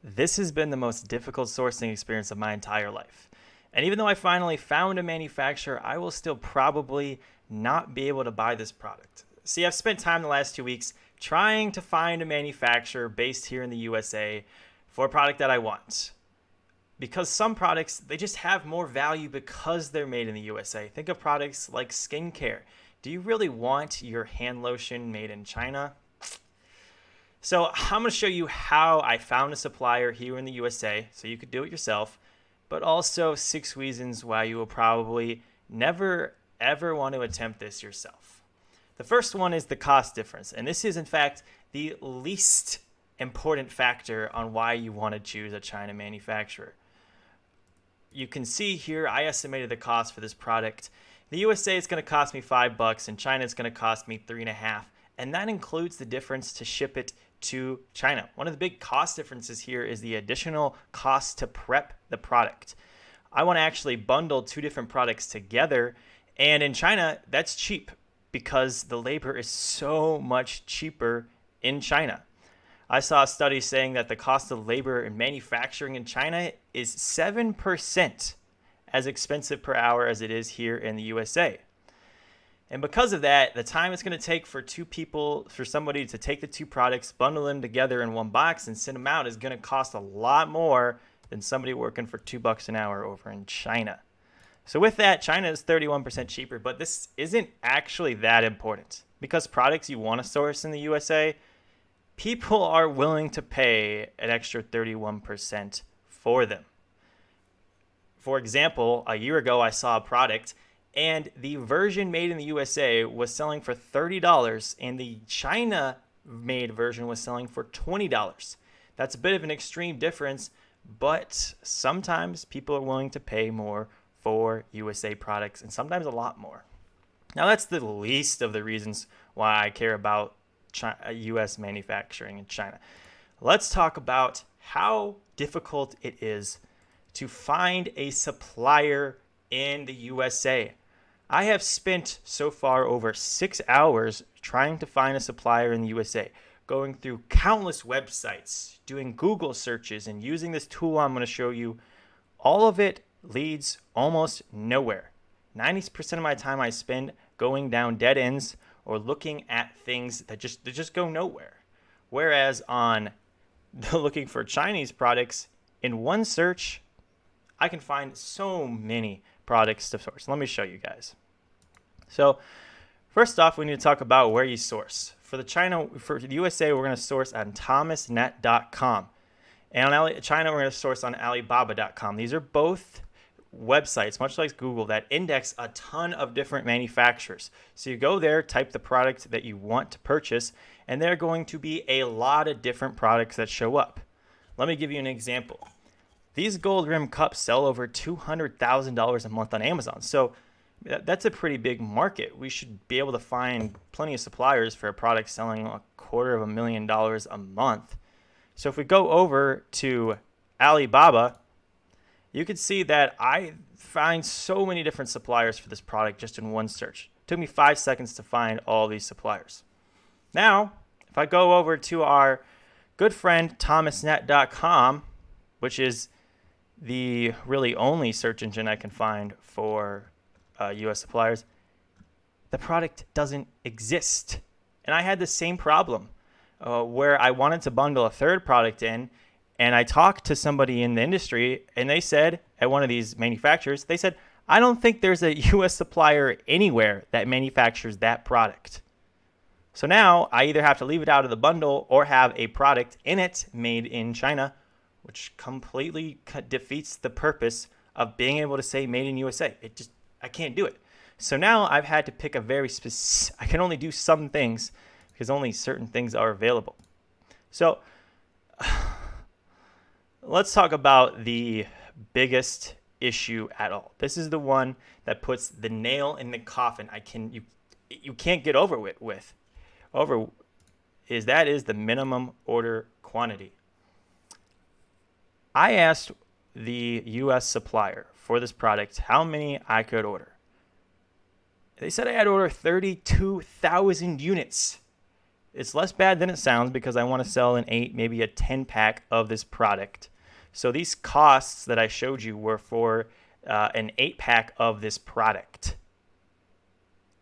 This has been the most difficult sourcing experience of my entire life. And even though I finally found a manufacturer, I will still probably not be able to buy this product. See, I've spent time the last 2 weeks trying to find a manufacturer based here in the USA for a product that I want. Because some products, they just have more value because they're made in the USA. Think of products like skincare. Do you really want your hand lotion made in China? So I'm going to show you how I found a supplier here in the USA so you could do it yourself, but also 6 reasons why you will probably never ever want to attempt this yourself. The first one is the cost difference, and this is in fact the least important factor on why you want to choose a China manufacturer. You can see here I estimated the cost for this product. The USA is going to cost me $5, and China is going to cost me $3.50, and that includes the difference to ship it to China. One of the big cost differences here is the additional cost to prep the product. I want to actually bundle 2 different products together, and in China, that's cheap because the labor is so much cheaper in China. I saw a study saying that the cost of labor in manufacturing in China is 7% as expensive per hour as it is here in the USA. And because of that, the time it's going to take for somebody to take the 2 products, bundle them together in one box and send them out is going to cost a lot more than somebody working for $2 an hour over in China. So with that, China is 31% cheaper, but this isn't actually that important because products you want to source in the USA, people are willing to pay an extra 31% for them. For example, a year ago, I saw a product and the version made in the USA was selling for $30 and the China made version was selling for $20. That's a bit of an extreme difference, but sometimes people are willing to pay more for USA products and sometimes a lot more. Now that's the least of the reasons why I care about US manufacturing in China. Let's talk about how difficult it is to find a supplier in the USA. I have spent so far over 6 hours trying to find a supplier in the USA, going through countless websites, doing Google searches, and using this tool I'm going to show you. All of it leads almost nowhere. 90% of my time I spend going down dead ends or looking at things that just go nowhere. Whereas on looking for Chinese products, in one search, I can find so many products to source. Let me show you guys. So first off, we need to talk about where you source. For the USA, we're going to source on thomasnet.com. And on China, we're going to source on Alibaba.com. These are both websites, much like Google, that index a ton of different manufacturers. So you go there, type the product that you want to purchase, and there are going to be a lot of different products that show up. Let me give you an example. These gold rim cups sell over $200,000 a month on Amazon. So that's a pretty big market. We should be able to find plenty of suppliers for a product selling $250,000 a month. So if we go over to Alibaba, you can see that I find so many different suppliers for this product just in one search. It took me 5 seconds to find all these suppliers. Now, if I go over to our good friend thomasnet.com, which is the really only search engine I can find for US suppliers, the product doesn't exist. And I had the same problem where I wanted to bundle a third product in, and I talked to somebody in the industry, and they said, at one of these manufacturers, they said, I don't think there's a US supplier anywhere that manufactures that product. So now I either have to leave it out of the bundle or have a product in it made in China, which completely defeats the purpose of being able to say made in USA. I can't do it. So now I've had to pick a very specific, I can only do some things because only certain things are available. So let's talk about the biggest issue at all. This is the one that puts the nail in the coffin. You can't get over with. That is the minimum order quantity. I asked the US supplier for this product how many I could order. They said I had to order 32,000 units. It's less bad than it sounds because I want to sell an 8, maybe a 10 pack of this product. So these costs that I showed you were for an 8 pack of this product.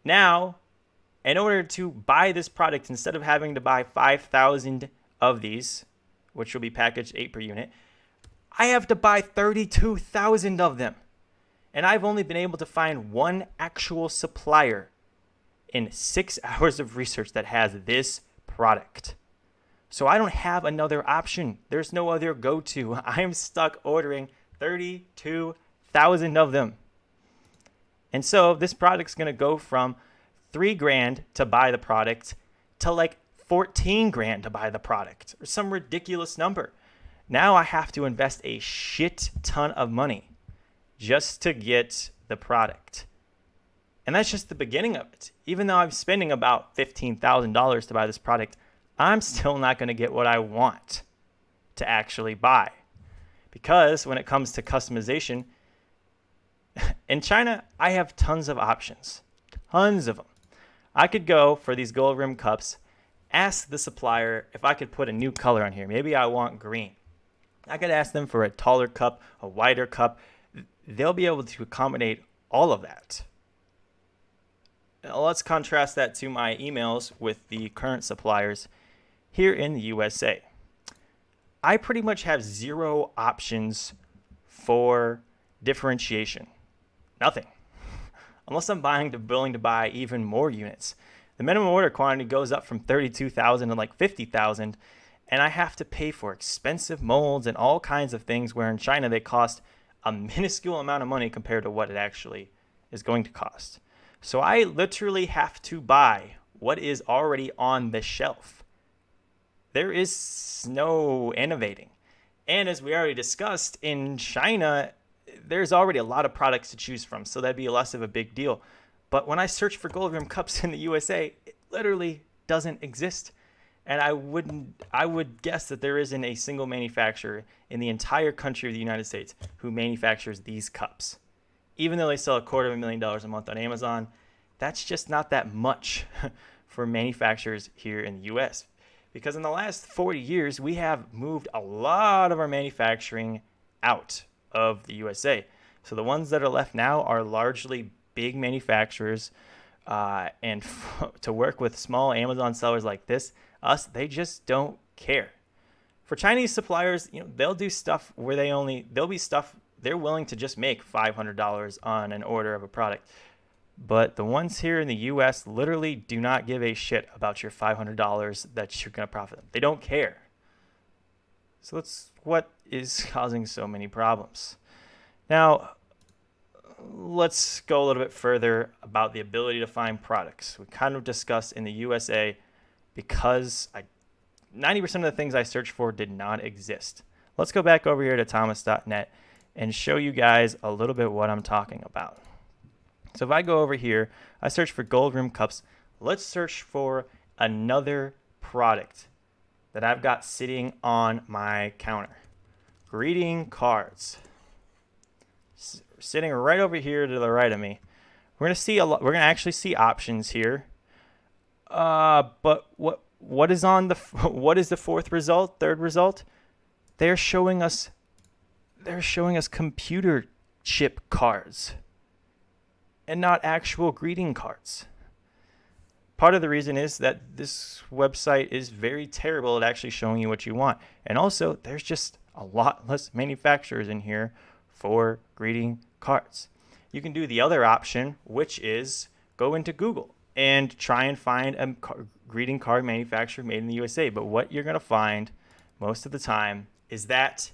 Now, in order to buy this product, instead of having to buy 5,000 of these, which will be packaged 8 per unit, I have to buy 32,000 of them. And I've only been able to find one actual supplier in 6 hours of research that has this product. So I don't have another option. There's no other go-to. I'm stuck ordering 32,000 of them. And so this product's going to go from $3,000 to buy the product to like $14,000 to buy the product, or some ridiculous number. Now I have to invest a shit ton of money just to get the product. And that's just the beginning of it. Even though I'm spending about $15,000 to buy this product, I'm still not going to get what I want to actually buy. Because when it comes to customization, in China, I have tons of options. Tons of them. I could go for these gold rim cups, ask the supplier if I could put a new color on here. Maybe I want green. I could ask them for a taller cup, a wider cup. They'll be able to accommodate all of that. Now, let's contrast that to my emails with the current suppliers here in the USA. I pretty much have 0 options for differentiation. Nothing. Unless I'm willing to buy even more units. The minimum order quantity goes up from 32,000 to like 50,000, and I have to pay for expensive molds and all kinds of things where in China they cost a minuscule amount of money compared to what it actually is going to cost. So I literally have to buy what is already on the shelf. There is no innovating. And as we already discussed, in China, there's already a lot of products to choose from, so that'd be less of a big deal. But when I search for gold rim cups in the USA, it literally doesn't exist. And I would guess that there isn't a single manufacturer in the entire country of the United States who manufactures these cups. Even though they sell $250,000 a month on Amazon, that's just not that much for manufacturers here in the US. Because in the last 40 years, we have moved a lot of our manufacturing out of the USA. So the ones that are left now are largely big manufacturers, and to work with small Amazon sellers like they just don't care. For Chinese suppliers, they'll do stuff where they're willing to just make $500 on an order of a product. But the ones here in the US literally do not give a shit about your $500 that you're going to profit them. They don't care. So that's what is causing so many problems. Now, let's go a little bit further about the ability to find products. We kind of discussed in the USA because 90% of the things I searched for did not exist. Let's go back over here to thomas.net and show you guys a little bit what I'm talking about. So if I go over here, I search for gold rim cups. Let's search for another product that I've got sitting on my counter. Greeting cards. Sitting right over here to the right of me. We're gonna see we're gonna actually see options here. But what is on the what is the third result? They're showing us computer chip cards and not actual greeting cards. Part of the reason is that this website is very terrible at actually showing you what you want. And also, there's just a lot less manufacturers in here for greeting cards. You can do the other option, which is go into Google and try and find a greeting card manufacturer made in the USA. But what you're going to find most of the time is that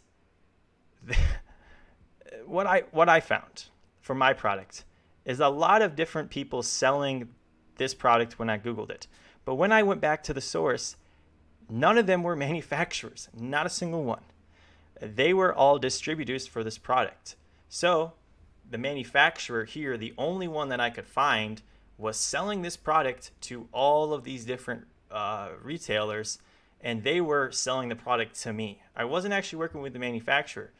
what I found for my product is a lot of different people selling this product when I Googled it. But when I went back to the source, none of them were manufacturers, not a single one. They were all distributors for this product. So the manufacturer here, the only one that I could find, was selling this product to all of these different retailers, and they were selling the product to me. I wasn't actually working with the manufacturer.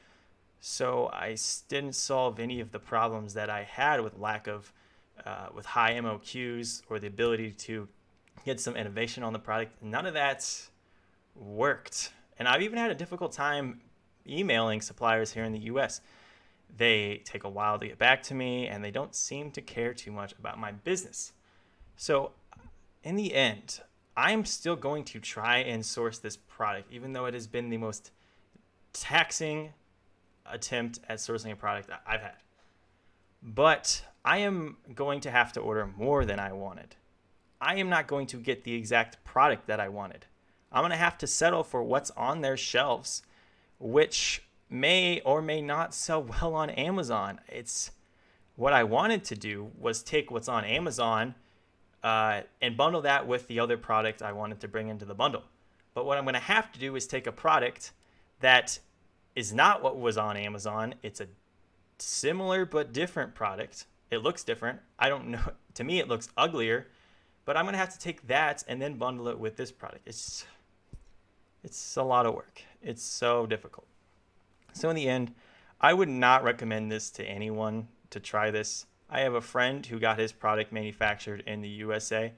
So I didn't solve any of the problems that I had with with high MOQs or the ability to get some innovation on the product. None of that worked. And I've even had a difficult time emailing suppliers here in the US. They take a while to get back to me, and they don't seem to care too much about my business. So in the end, I'm still going to try and source this product, even though it has been the most taxing attempt at sourcing a product that I've had. But I am going to have to order more than I wanted. I am not going to get the exact product that I wanted. I'm going to have to settle for what's on their shelves, which may or may not sell well on Amazon. It's what I wanted to do was take what's on Amazon and bundle that with the other product I wanted to bring into the bundle. But what I'm going to have to do is take a product that is not what was on Amazon. It's a similar but different product. It looks different. I don't know. To me, it looks uglier. But I'm going to have to take that and then bundle it with this product. It's a lot of work. It's so difficult. So in the end, I would not recommend this to anyone to try this. I have a friend who got his product manufactured in the USA.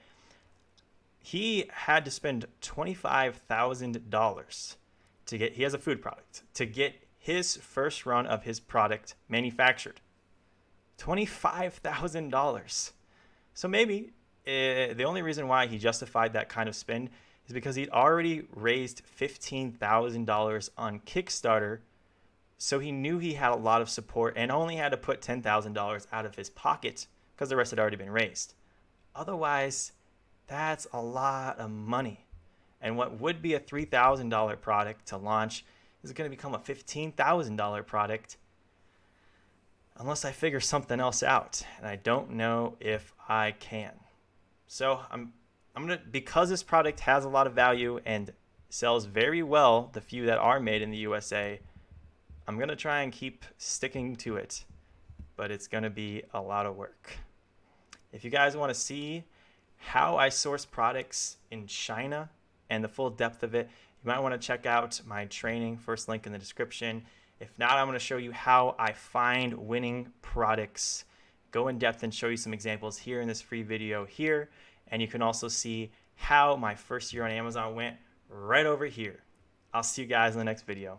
He had to spend $25,000 to get, he has a food product, to get his first run of his product manufactured. $25,000. So maybe the only reason why he justified that kind of spend is because he'd already raised $15,000 on Kickstarter. So he knew he had a lot of support and only had to put $10,000 out of his pocket because the rest had already been raised. Otherwise, that's a lot of money. And what would be a $3,000 product to launch is going to become a $15,000 product unless I figure something else out. And I don't know if I can. So I'm going to, because this product has a lot of value and sells very well, the few that are made in the USA, I'm going to try and keep sticking to it, but it's going to be a lot of work. If you guys want to see how I source products in China and the full depth of it, you might want to check out my training, first link in the description. If not, I'm going to show you how I find winning products, go in depth and show you some examples here in this free video here. And you can also see how my first year on Amazon went right over here. I'll see you guys in the next video.